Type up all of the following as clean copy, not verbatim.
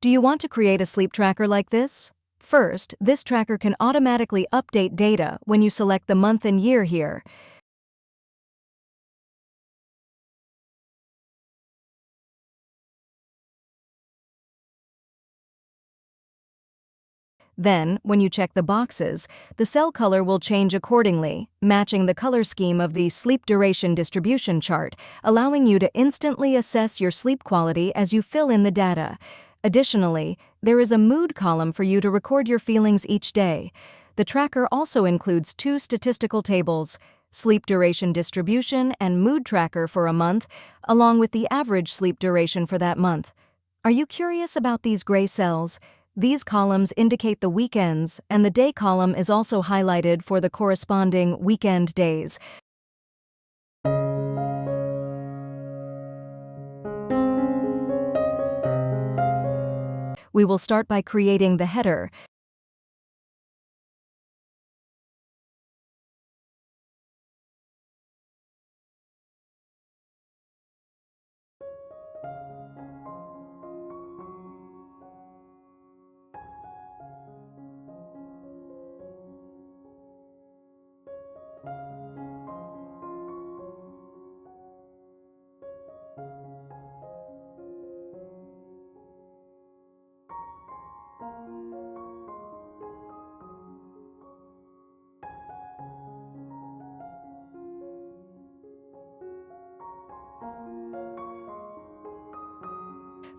Do you want to create a sleep tracker like this? First, this tracker can automatically update data when you select the month and year here. Then, when you check the boxes, the cell color will change accordingly, matching the color scheme of the sleep duration distribution chart, allowing you to instantly assess your sleep quality as you fill in the data. Additionally, there is a mood column for you to record your feelings each day. The tracker also includes two statistical tables, sleep duration distribution and mood tracker for a month, along with the average sleep duration for that month. Are you curious about these gray cells? These columns indicate the weekends, and the day column is also highlighted for the corresponding weekend days. We will start by creating the header.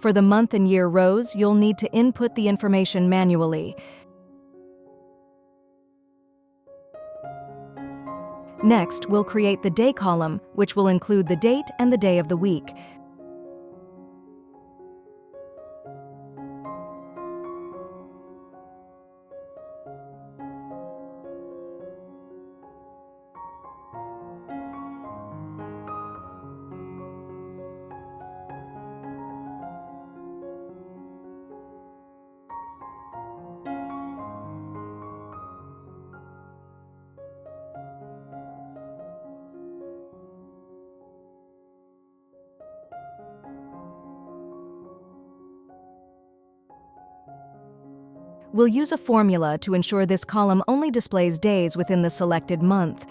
For the month and year rows, you'll need to input the information manually. Next, we'll create the day column, which will include the date and the day of the week. We'll use a formula to ensure this column only displays days within the selected month.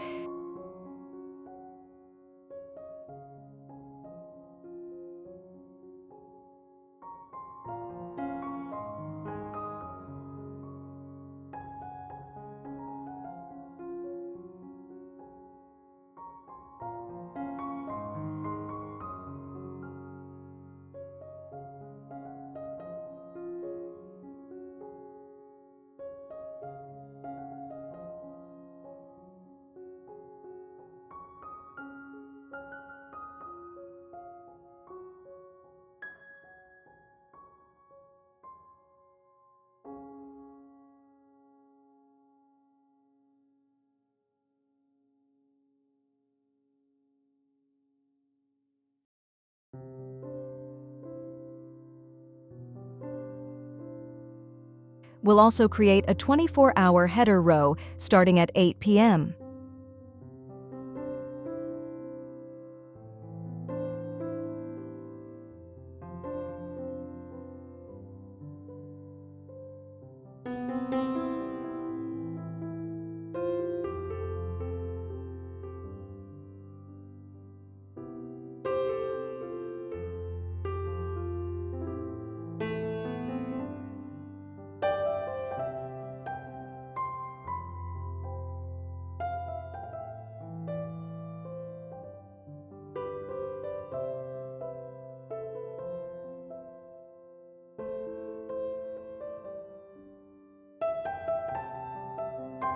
We'll also create a 24-hour header row starting at 8 p.m.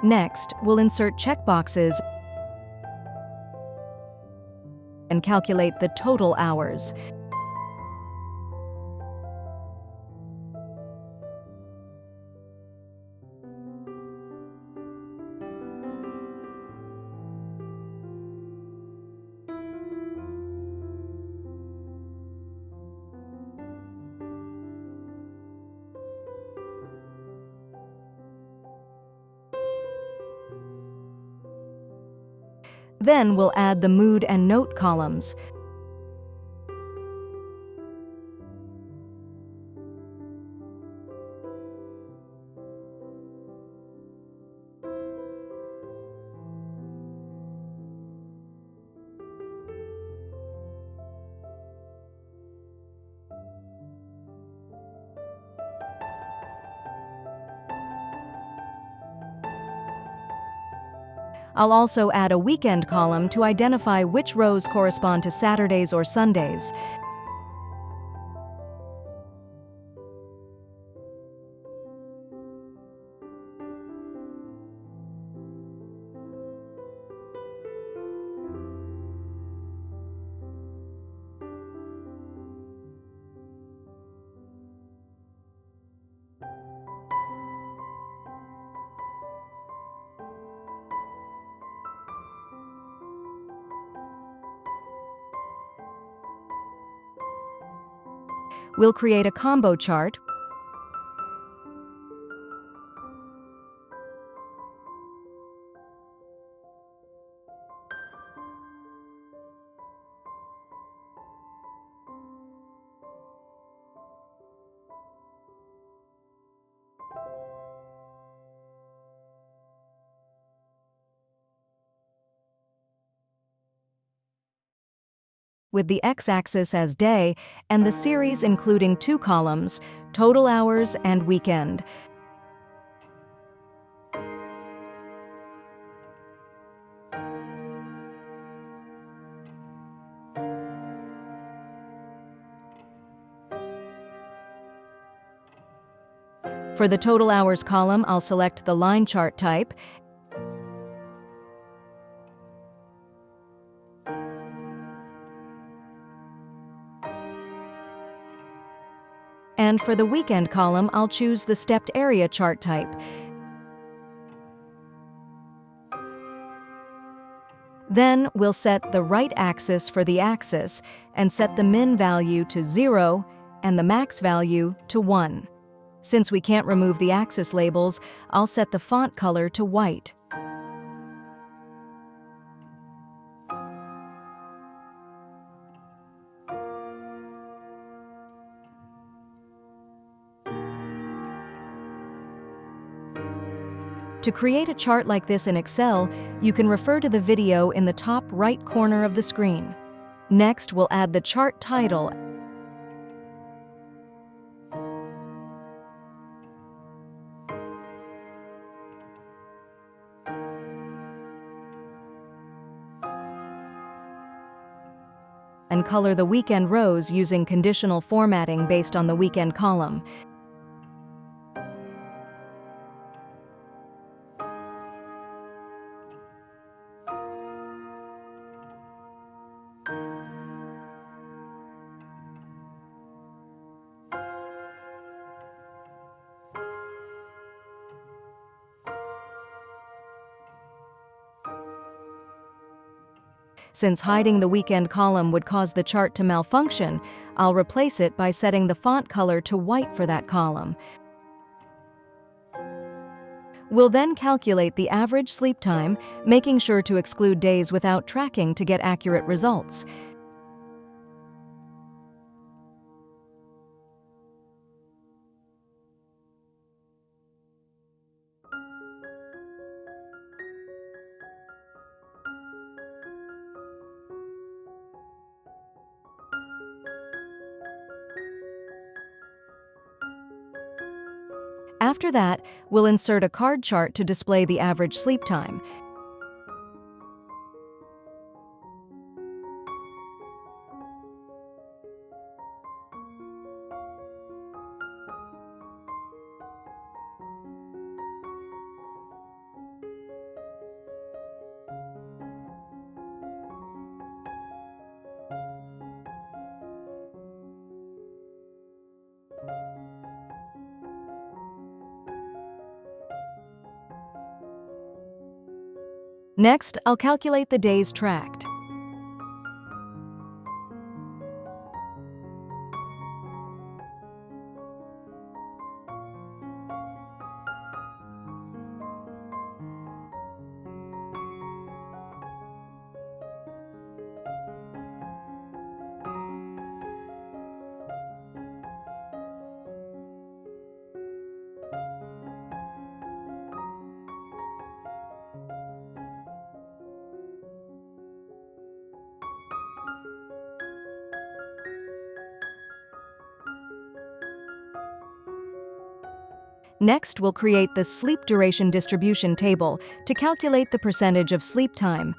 Next, we'll insert checkboxes and calculate the total hours. Then we'll add the mood and note columns. I'll also add a weekend column to identify which rows correspond to Saturdays or Sundays. We'll create a combo chart with the x-axis as day and the series including 2 columns, total hours and weekend. For the total hours column, I'll select the line chart type and for the weekend column, I'll choose the stepped area chart type. Then we'll set the right axis for the axis and set the min value to 0 and the max value to 1. Since we can't remove the axis labels, I'll set the font color to white. To create a chart like this in Excel, you can refer to the video in the top right corner of the screen. Next, we'll add the chart title and color the weekend rows using conditional formatting based on the weekend column. Since hiding the weekend column would cause the chart to malfunction, I'll replace it by setting the font color to white for that column. We'll then calculate the average sleep time, making sure to exclude days without tracking to get accurate results. After that, we'll insert a card chart to display the average sleep time. Next, I'll calculate the days tracked. Next, we'll create the sleep duration distribution table to calculate the percentage of sleep time.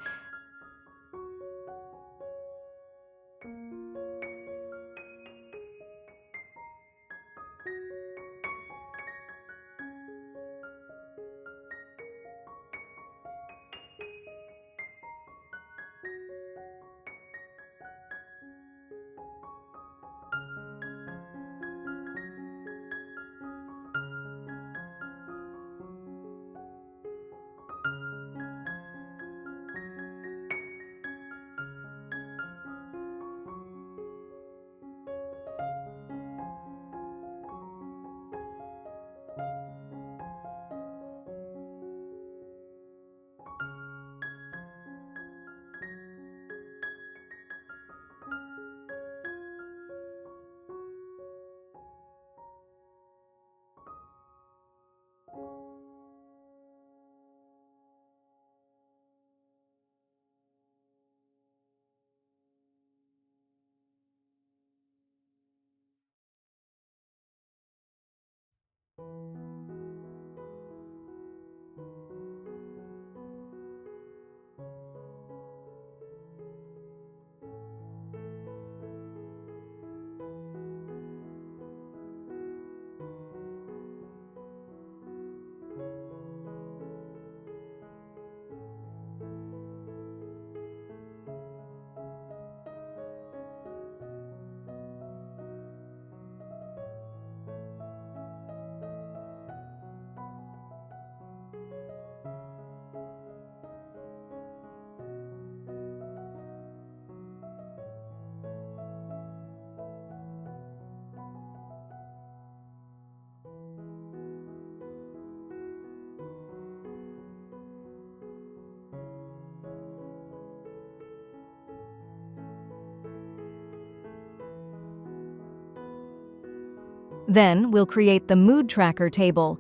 Then, we'll create the mood tracker table.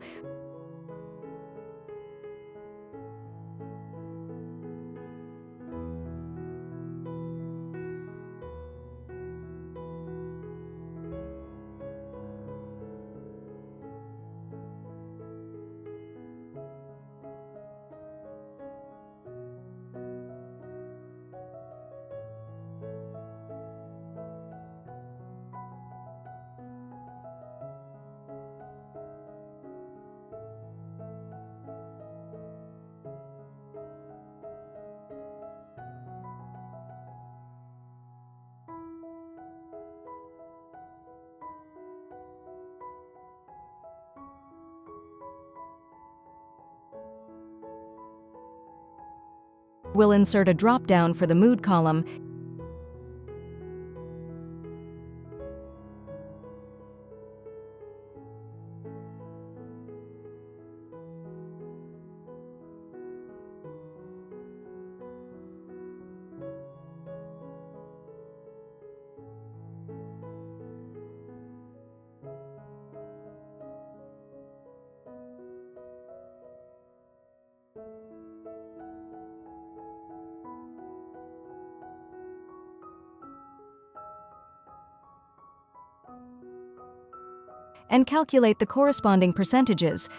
We'll insert a drop-down for the mood column and calculate the corresponding percentages.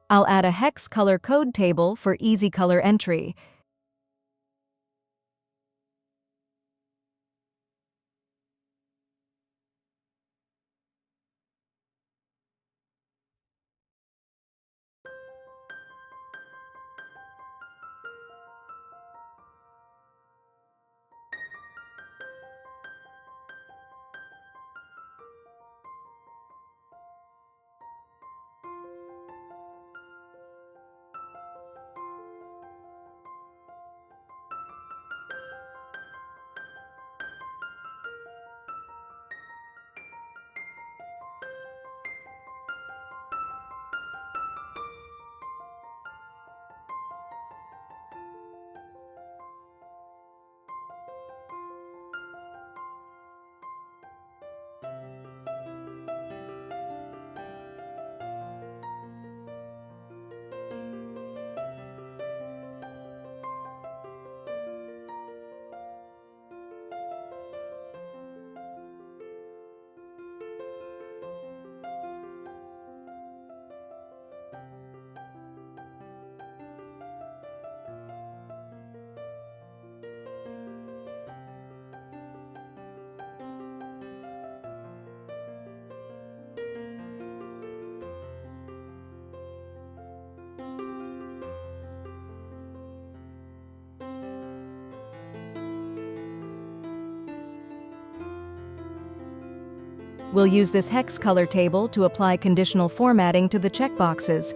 I'll add a hex color code table for easy color entry. We'll use this hex color table to apply conditional formatting to the checkboxes.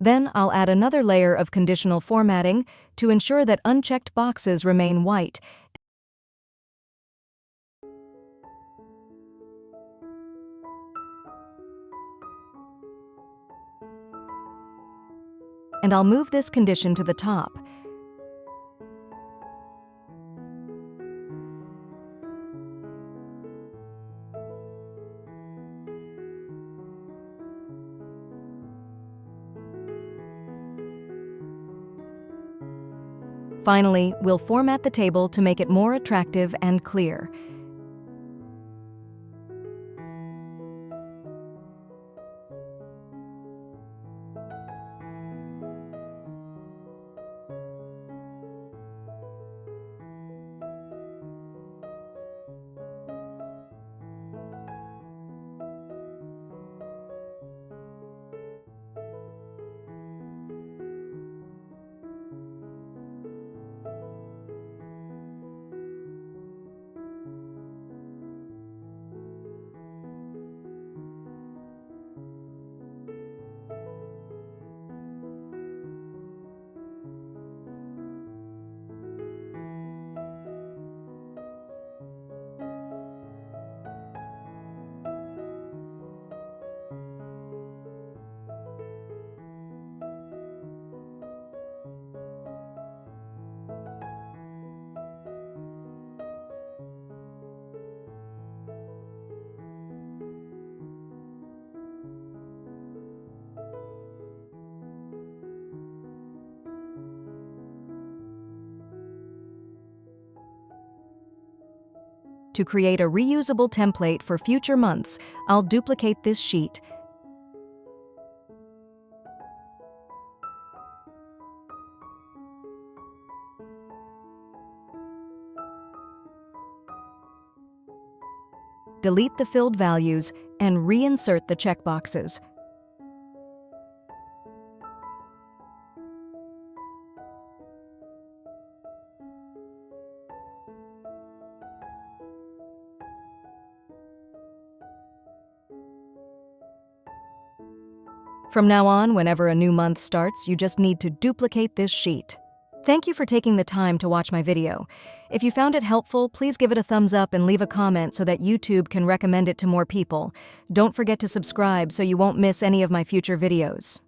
Then I'll add another layer of conditional formatting to ensure that unchecked boxes remain white. And I'll move this condition to the top. Finally, we'll format the table to make it more attractive and clear. To create a reusable template for future months, I'll duplicate this sheet. Delete the filled values and reinsert the checkboxes. From now on, whenever a new month starts, you just need to duplicate this sheet. Thank you for taking the time to watch my video. If you found it helpful, please give it a thumbs up and leave a comment so that YouTube can recommend it to more people. Don't forget to subscribe so you won't miss any of my future videos.